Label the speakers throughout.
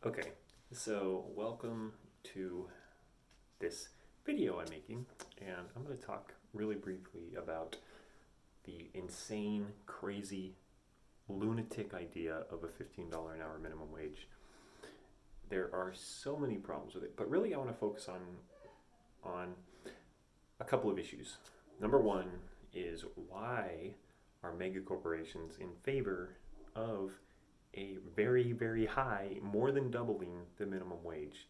Speaker 1: Okay, so welcome to this video I'm making, and I'm going to talk really briefly about the insane, crazy, lunatic idea of a $15 an hour minimum wage. There are so many problems with it, but really I want to focus on a couple of issues. Number one is, why are mega corporations in favor of a very, very high, more than doubling the minimum wage,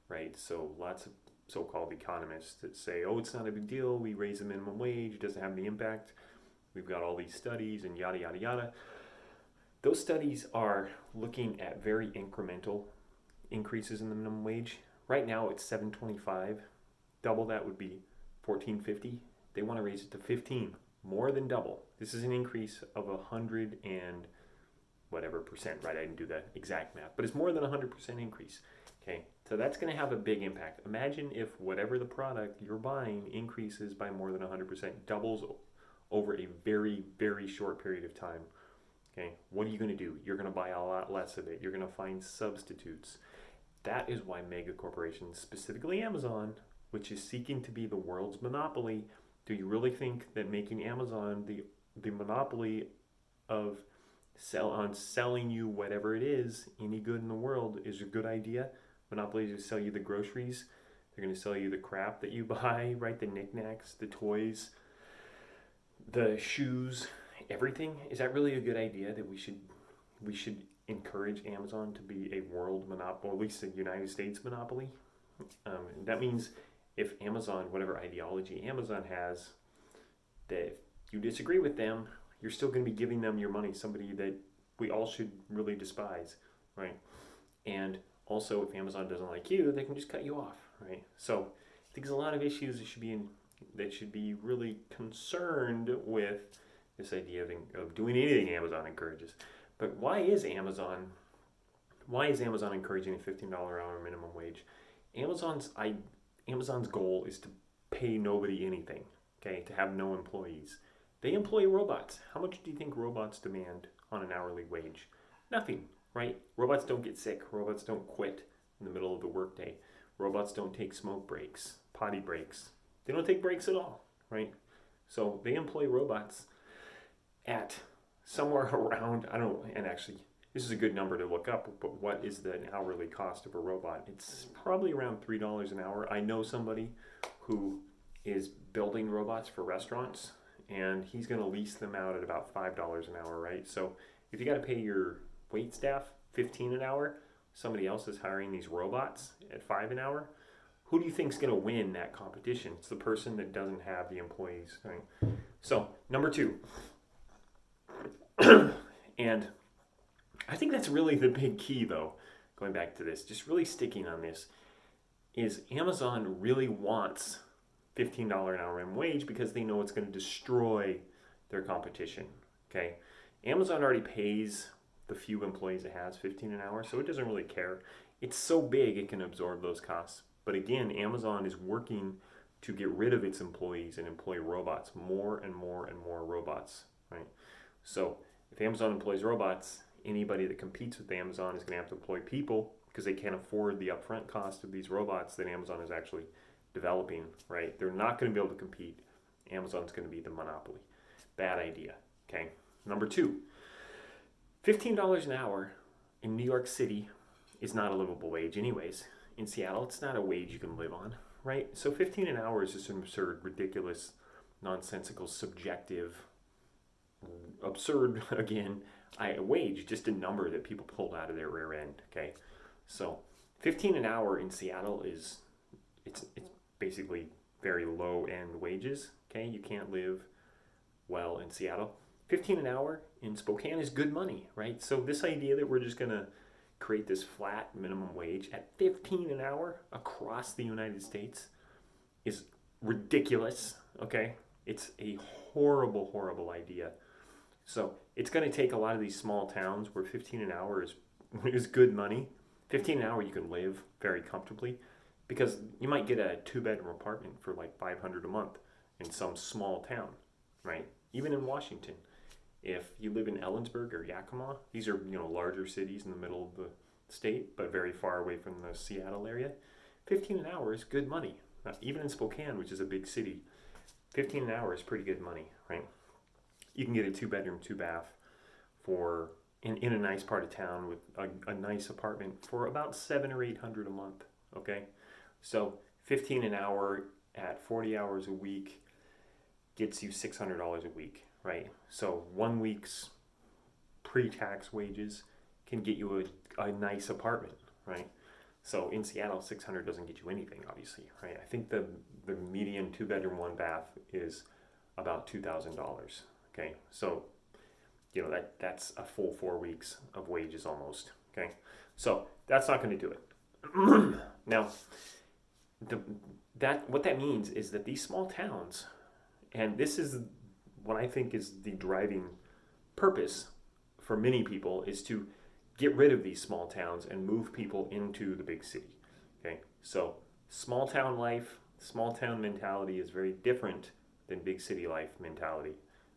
Speaker 1: right? So lots of so-called economists that say, oh, it's not a big deal, we raise the minimum wage, it doesn't have any impact. We've got all these studies and yada, yada, yada. Those studies are looking at very incremental increases in the minimum wage. Right now it's $7.25. Double that would be $14.50. They want to raise it to 15, more than double. This is an increase of 100 and whatever percent, right? I didn't do the exact math, but it's more than 100% increase. Okay, so that's going to have a big impact. Imagine if whatever the product you're buying increases by more than 100%, doubles over a very, very short period of time. Okay, what are you going to do? You're going to buy a lot less of it. You're going to find substitutes. That is why mega corporations, specifically Amazon, which is seeking to be the world's monopoly, do you really think that making Amazon the monopoly of selling you whatever it is, any good in the world, is a good idea? Monopoly to sell you the groceries. They're going to sell you the crap that you buy, right? The knickknacks, the toys, the shoes, everything. Is that really a good idea that we should encourage Amazon to be a world monopoly, or at least a United States monopoly? That means if Amazon, whatever ideology Amazon has, that if you disagree with them, you're still going to be giving them your money, somebody that we all should really despise, right? And also, if Amazon doesn't like you, they can just cut you off, right? So I think there's a lot of issues that should be really concerned with this idea of doing anything Amazon encourages. But why is Amazon encouraging a $15 an hour minimum wage? Amazon's goal is to pay nobody anything, okay, to have no employees. They employ robots. How much do you think robots demand on an hourly wage? Nothing, right? Robots don't get sick. Robots don't quit in the middle of the workday. Robots don't take smoke breaks, potty breaks. They don't take breaks at all, right? So they employ robots at somewhere around, I don't know, and actually, this is a good number to look up, but what is the hourly cost of a robot? It's probably around $3 an hour. I know somebody who is building robots for restaurants, and he's going to lease them out at about $5 an hour, right? So if you got to pay your wait staff 15 an hour, somebody else is hiring these robots at 5 an hour. Who do you think is going to win that competition? It's the person that doesn't have the employees, right? So number two, and I think that's really the big key, though, going back to this, just really sticking on this, is Amazon really wants $15 an hour minimum wage because they know it's going to destroy their competition, okay? Amazon already pays the few employees it has 15 an hour, so it doesn't really care. It's so big it can absorb those costs. But again, Amazon is working to get rid of its employees and employ robots, more and more and more robots, right? So if Amazon employs robots, anybody that competes with Amazon is going to have to employ people because they can't afford the upfront cost of these robots that Amazon is actually developing, right? They're not going to be able to compete. Amazon's going to be the monopoly. Bad idea, okay? Number two, $15 an hour in New York City is not a livable wage anyways. In Seattle, it's not a wage you can live on, right? So 15 an hour is just an absurd, ridiculous, nonsensical, subjective, absurd, again, wage, just a number that people pulled out of their rear end, okay? So 15 an hour in Seattle it's basically very low end wages, okay? You can't live well in Seattle. 15 an hour in Spokane is good money, right? So this idea that we're just going to create this flat minimum wage at 15 an hour across the United States is ridiculous, okay? It's a horrible, horrible idea. So it's going to take a lot of these small towns where 15 an hour is good money. 15 an hour you can live very comfortably, because you might get a 2-bedroom apartment for like $500 a month in some small town, right? Even in Washington, if you live in Ellensburg or Yakima, these are larger cities in the middle of state, but very far away from the Seattle area, 15 an hour is good money. Even in Spokane, which is a big city, 15 an hour is pretty good money, right? You can get a 2-bedroom, 2-bath for in a nice part of town with a nice apartment for about $700 or $800 a month. Okay, so 15 an hour at 40 hours a week gets you $600 a week, right? So 1 week's pre-tax wages can get you a nice apartment, right? So in Seattle, 600 doesn't get you anything, obviously, right? I think the median 2-bedroom, 1-bath is about $2,000. Okay, so that's a full 4 weeks of wages almost. Okay, so that's not going to do it. Now, what that means is that these small towns, and this is what I think is the driving purpose for many people, is to get rid of these small towns and move people into the big city. Okay, so small town life, small town mentality is very different than big city life mentality,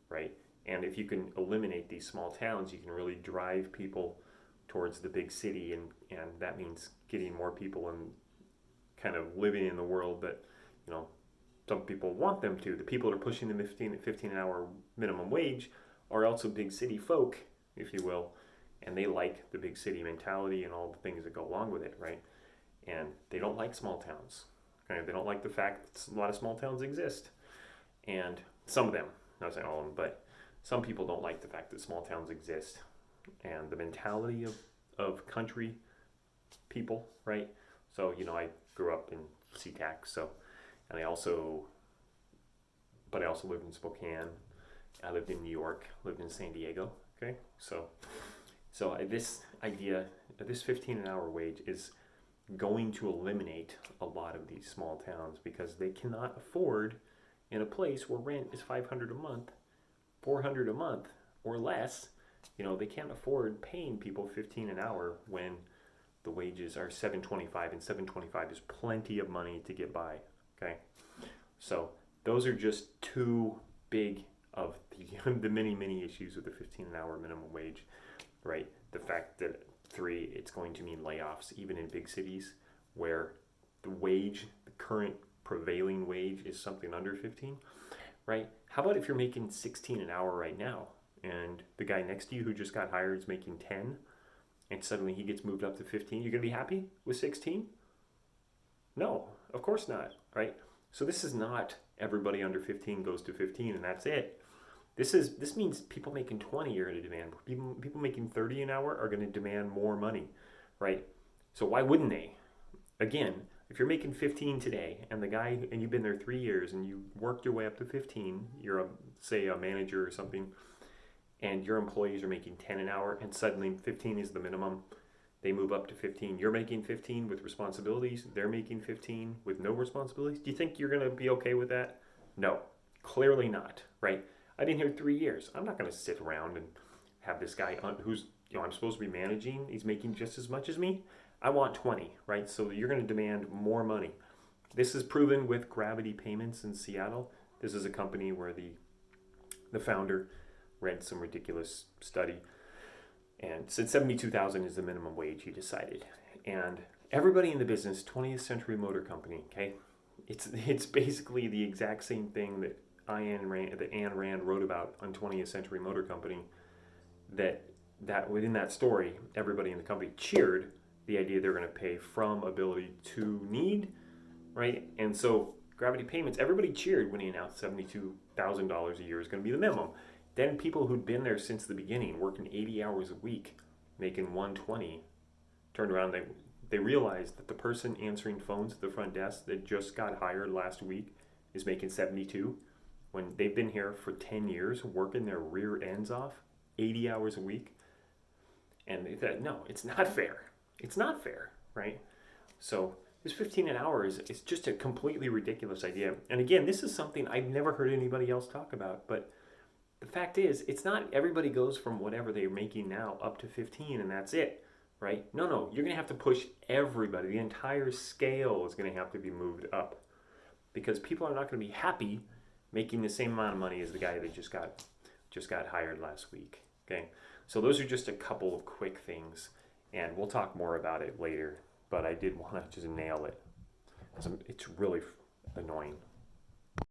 Speaker 1: right? And if you can eliminate these small towns, you can really drive people towards the big city, and that means getting more people and kind of living in the world that some people want them to. The people that are pushing the 15 an hour minimum wage are also big city folk, if you will, and they like the big city mentality and all the things that go along with it, right? And they don't like small towns. Okay? They don't like the fact that a lot of small towns exist. And some of them, not saying all of them, but some people don't like the fact that small towns exist and the mentality of country people, right? So, I grew up in SeaTac, but I also lived in Spokane. I lived in New York, lived in San Diego, okay? So this idea, this 15 an hour wage is going to eliminate a lot of these small towns because they cannot afford, in a place where rent is $500 a month, $400 a month or less, they can't afford paying people 15 an hour when the wages are $7.25, and $7.25 is plenty of money to get by. Okay, so those are just two big of the many issues with the 15 an hour minimum wage, right? The fact that it's going to mean layoffs even in big cities where the current prevailing wage is something under 15. Right? How about if you're making 16 an hour right now and the guy next to you who just got hired is making 10 and suddenly he gets moved up to 15? You're going to be happy with 16? No, of course not, right? So this is not everybody under 15 goes to 15 and that's it. This means people making 20 are going to demand. People making 30 an hour are going to demand more money, right? So why wouldn't they? Again, if you're making 15 today and you've been there 3 years and you worked your way up to 15, you're say a manager or something, and your employees are making 10 an hour and suddenly 15 is the minimum, they move up to 15. You're making 15 with responsibilities, they're making 15 with no responsibilities. Do you think you're going to be okay with that? No, clearly not, right? I've been here 3 years. I'm not going to sit around and have this guy who's I'm supposed to be managing, he's making just as much as me. I want 20, right? So you're going to demand more money. This is proven with Gravity Payments in Seattle. This is a company where the founder read some ridiculous study and said $72,000 is the minimum wage, he decided. And everybody in the business, 20th Century Motor Company, okay? It's basically the exact same thing that Ayn Rand wrote about on 20th Century Motor Company, that within that story, everybody in the company cheered the idea they're going to pay from ability to need, right? And so Gravity Payments, everybody cheered when he announced $72,000 a year is going to be the minimum. Then people who'd been there since the beginning, working 80 hours a week, making 120, turned around, they realized that the person answering phones at the front desk that just got hired last week is making 72 when they've been here for 10 years working their rear ends off 80 hours a week. And they said, no, it's not fair. It's not fair, right? So this 15 an hour is just a completely ridiculous idea. And again, this is something I've never heard anybody else talk about. But the fact is, it's not everybody goes from whatever they're making now up to 15 and that's it, right? No, you're going to have to push everybody. The entire scale is going to have to be moved up because people are not going to be happy making the same amount of money as the guy that just got hired last week. Okay, so those are just a couple of quick things. And we'll talk more about it later, but I did want to just nail it because it's really annoying.